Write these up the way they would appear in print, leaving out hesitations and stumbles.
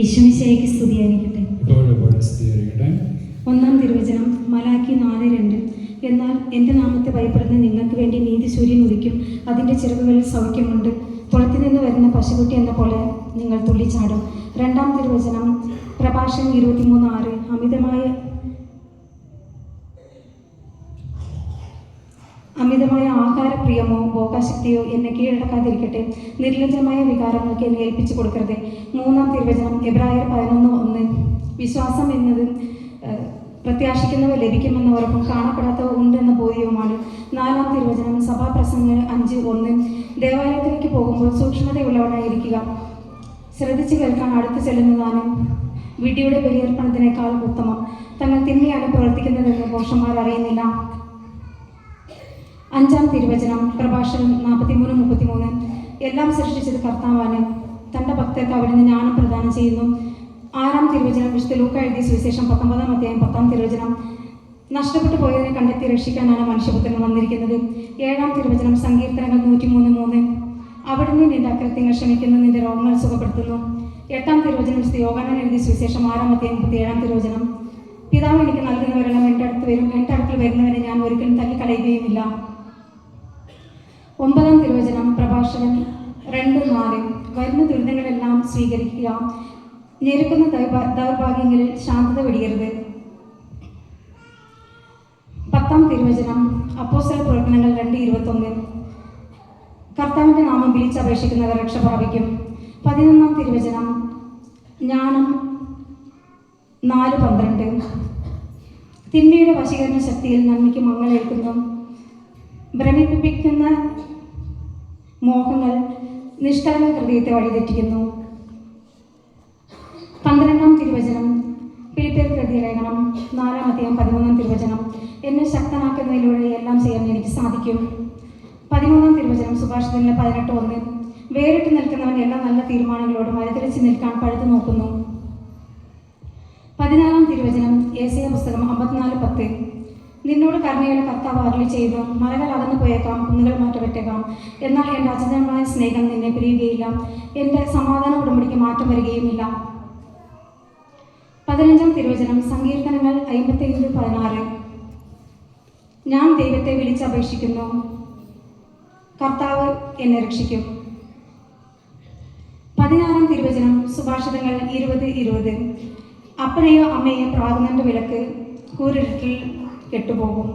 ഈശോമിശിഹായ്ക്ക് സ്തുതിയായിരിക്കട്ടെ. ഒന്നാം തിരുവചനം മലാക്കി 4:2. എന്നാൽ എൻ്റെ നാമത്തെ ഭയപ്പെടുന്ന നിങ്ങൾക്ക് വേണ്ടി നീതി സൂര്യൻ ഉദിക്കും, അതിൻ്റെ ചിറകുകളിൽ സൗഖ്യമുണ്ട്. പുറത്തു നിന്ന് വരുന്ന പശുക്കുട്ടി എന്ന പോലെ നിങ്ങൾ തുള്ളിച്ചാടും. രണ്ടാം തിരുവചനം പ്രഭാഷകൻ 23:6. അമിതമായ ആഹാരപ്രിയമോ ഭോഗാശക്തിയോ എന്നെ കീഴടക്കാതിരിക്കട്ടെ. നിർലജ്ജമായ വികാരങ്ങൾക്ക് എന്നെ ഏൽപ്പിച്ചു കൊടുക്കരുത്. മൂന്നാം തിരുവചനം എബ്രായർ 11:1. വിശ്വാസം എന്നത് പ്രത്യാശിക്കുന്നവ ലഭിക്കുമെന്ന ഉറപ്പും കാണപ്പെടാത്തവ ഉണ്ടെന്ന ബോധ്യവുമാണ്. നാലാം തിരുവചനം സഭാപ്രസംഗങ്ങൾ 5:1. ദേവാലയത്തിലേക്ക് പോകുമ്പോൾ സൂക്ഷ്മതയുള്ളവനായിരിക്കുക. ശ്രദ്ധിച്ചു കേൾക്കാൻ അടുത്ത് ചെല്ലുന്നതാണ് വിഡിയുടെ ബലിയർപ്പണത്തിനേക്കാൾ ഉത്തമം. തങ്ങൾ തിന്മയാണ് പ്രവർത്തിക്കുന്നതെന്ന് പുരുഷന്മാർ അറിയുന്നില്ല. അഞ്ചാം തിരുവചനം പ്രഭാഷകൻ 43:33. എല്ലാം സൃഷ്ടിച്ചത് കർത്താവാണ്, തൻ്റെ ഭക്തർക്ക് അവിടുന്ന് ജ്ഞാനം പ്രദാനം ചെയ്യുന്നു. ആറാം തിരുവചനം വിശുദ്ധ ലൂക്ക എഴുതിയ സുവിശേഷം 19-ാം അധ്യായം 10-ാം തിരുവചനം നഷ്ടപ്പെട്ടു പോയതിനെ കണ്ടെത്തി രക്ഷിക്കാനാണ് മനുഷ്യപുത്രൻ വന്നിരിക്കുന്നത്. ഏഴാം തിരുവചനം സങ്കീർത്തനങ്ങൾ 103:3. അവിടുന്ന് നിന്റെ അകൃത്യങ്ങൾ ക്ഷമിക്കുന്നു, നിന്റെ രോഗങ്ങൾ സുഖപ്പെടുത്തുന്നു. എട്ടാം തിരുവചനം വിശുദ്ധ യോഹന്നാൻ എഴുതിയ സുവിശേഷം 6-ാം അധ്യായം 37-ാം തിരുവചനം പിതാവ് എനിക്ക് നൽകുന്നവരെല്ലാം എൻ്റെ അടുക്കൽ വരുന്നവരെ ഞാൻ ഒരിക്കലും തള്ളിക്കളയുകയുമില്ല. ഒമ്പതാം തിരുവചനം പ്രഭാഷകൻ 2:4. വരുന്ന ദുരിതങ്ങളെല്ലാം സ്വീകരിക്കുക, ഞെരുക്കുന്ന ദൗർഭാഗ്യങ്ങളിൽ ശാന്തത വെടിയരുത്. പത്താം തിരുവചനം അപ്പോസ്തല പ്രവർത്തനങ്ങൾ 2:21. കർത്താവിൻ്റെ നാമം വിളിച്ചപേക്ഷിക്കുന്നവർ രക്ഷ പ്രാപിക്കും. 11-ാം തിരുവചനം ജ്ഞാനം 4:12. തിന്മയുടെ വശീകരണ ശക്തിയിൽ നന്മയ്ക്ക് മങ്ങലേൽക്കുന്നു. ഭ്രമിപ്പിക്കുന്ന മോഹങ്ങൾ നിഷ്കളങ്ക ഹൃദയത്തെ വഴിതെറ്റിക്കുന്നു. 12-ാം തിരുവചനം ഫിലിപ്പിയർക്ക് എഴുതിയ ലേഖനം 4-ാം അധ്യായം 13-ാം തിരുവചനം എന്നെ ശക്തനാക്കുന്നതിലൂടെ എല്ലാം ചെയ്യാൻ എനിക്ക് സാധിക്കും. 13-ാം തിരുവചനം സുഭാഷിതങ്ങൾ 18:1. വേറിട്ട് നിൽക്കുന്നവൻ എല്ലാ നല്ല തീരുമാനങ്ങളോടും വഴിതിരിച്ച് നിൽക്കാൻ പഴുതു നോക്കുന്നു. 14-ാം തിരുവചനം യെശയ്യാ പുസ്തകം 54:10. നിന്നോട് കരുണയുള്ള കർത്താവ് അരുളി ചെയ്തു, മലകൾ അകന്നു പോയേക്കാം, കുന്നുകൾ മാറ്റപ്പെട്ടേക്കാം, എന്നാൽ എൻ്റെ അചഞ്ചലമായ സ്നേഹം നിന്നെ പിരിയുകയില്ല, എൻ്റെ സമാധാന ഉടമ്പടിക്ക് മാറ്റം വരികയുമില്ല. 15-ാം തിരുവചനം സങ്കീർത്തനങ്ങൾ 55:16. ഞാൻ ദൈവത്തെ വിളിച്ചപേക്ഷിക്കുന്നു, കർത്താവ് എന്നെ രക്ഷിക്കും. 16-ാം തിരുവചനം സുഭാഷിതങ്ങൾ 20:20. അപ്പനെയോ അമ്മയെയോ പ്രാകുന്നതിൻ്റെ വിളക്ക് കൂരിരുട്ടിൽ കെട്ടുപോകും.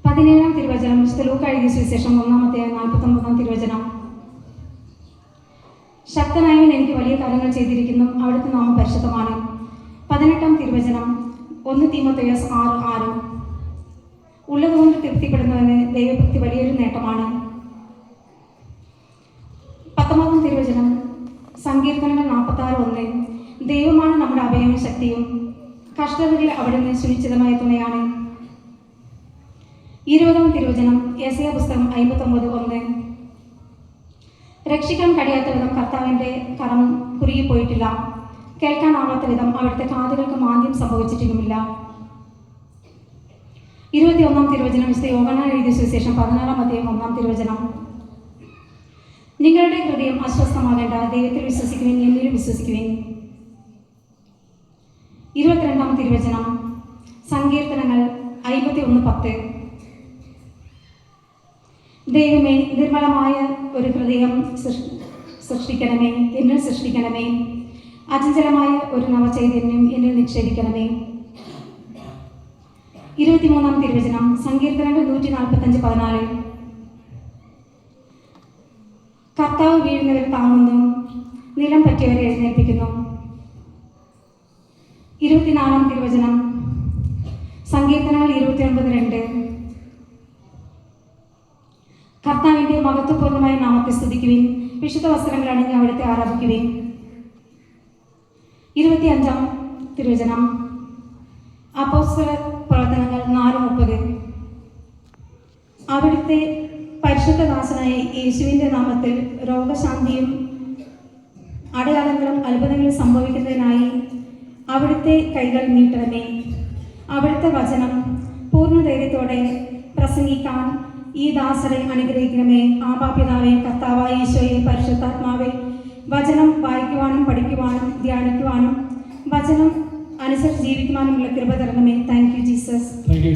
17-ാം തിരുവചനം വിശുദ്ധ ലൂക്ക എഴുതിയ സുവിശേഷം 1-ാം അധ്യായം 49-ാം തിരുവചനം ശക്തനായവൻ എനിക്ക് വലിയ കാര്യങ്ങൾ ചെയ്തിരിക്കുന്നു, അവിടുത്തെ നാമം പരിശുദ്ധമാണ്. 18-ാം തിരുവചനം 1 തീമോഥെയോസ് 6:6. ഉള്ളതുകൊണ്ട് തൃപ്തിപ്പെടുന്നവന് ദൈവഭക്തി വലിയൊരു നേട്ടമാണ്. 19-ാം തിരുവചനം സങ്കീർത്തനങ്ങൾ 46:1. ദൈവമാണ് നമ്മുടെ അഭയവും ശക്തിയും, കഷ്ടതകളിൽ അവിടുന്ന് സുനിശ്ചിതമായ തുണയാണ്. 20-ാം തിരുവചനം യെശയ്യാ പുസ്തകം 59:1. രക്ഷിക്കാൻ കഴിയാത്ത വിധം കർത്താവിൻ്റെ കരം കുറുകിപ്പോയിട്ടില്ല, കേൾക്കാനാവാത്ത വിധം അവിടുത്തെ കാതുകൾക്ക് മാന്ദ്യം സംഭവിച്ചിട്ടുമില്ല. 21-ാം തിരുവചനം വിശുദ്ധ യോഹന്നാൻ എഴുതിയ സുവിശേഷം 16-ാം അധ്യായം 1-ാം തിരുവചനം നിങ്ങളുടെ ഹൃദയം അസ്വസ്ഥമാകേണ്ട, ദൈവത്തിൽ വിശ്വസിക്കുവിൻ, എന്നിലും വിശ്വസിക്കുവിൻ. 22-ാം തിരുവചനം സങ്കീർത്തനങ്ങൾ 51:10. ദൈവമേ, നിർമ്മലമായ ഒരു ഹൃദയം സൃഷ്ടിക്കണമേ, എന്നിൽ സൃഷ്ടിക്കണമേ, അചഞ്ചലമായ ഒരു നവചൈതന്യം എന്നിൽ നിക്ഷേപിക്കണമേ. 23-ാം തിരുവചനം സങ്കീർത്തനങ്ങൾ 145:14. കർത്താവ് വീഴുന്നവർ താങ്ങുന്നു, നിലം പറ്റിയവരെ എഴുന്നേൽപ്പിക്കുന്നു. 24-ാം തിരുവചനം സങ്കീർത്തനങ്ങൾ 29:2. കർത്താവിൻ്റെ മഹത്വപൂർണ്ണമായ നാമത്തെ സ്തുതിക്കുവിൻ, വിശുദ്ധ വസ്ത്രങ്ങൾ അണിഞ്ഞ് അവിടുത്തെ ആരാധിക്കുവിൻ. 25-ാം തിരുവചനം അപ്പോസ്തല പ്രവർത്തനങ്ങൾ 4:30. അവിടുത്തെ പരിശുദ്ധദാസനായ യേശുവിൻ്റെ നാമത്തിൽ രോഗശാന്തിയും അടയാളങ്ങളും അത്ഭുതങ്ങളും സംഭവിക്കുന്നതിനായി അവിടുത്തെ കൈകൾ നീട്ടണമേ. അവിടുത്തെ വചനം പൂർണ്ണധൈര്യത്തോടെ പ്രസംഗിക്കാൻ ഈ ദാസരെ അനുഗ്രഹിക്കണമേ. ആബാപിതാവേ, കർത്താവായ ഈശോയെ, പരിശുദ്ധാത്മാവേ, വചനം വായിക്കുവാനും പഠിക്കുവാനും ധ്യാനിക്കുവാനും വചനം അനുസരിച്ച് ജീവിക്കുവാനുമുള്ള കൃപ തരണമേ. Thank you Jesus. Thank you.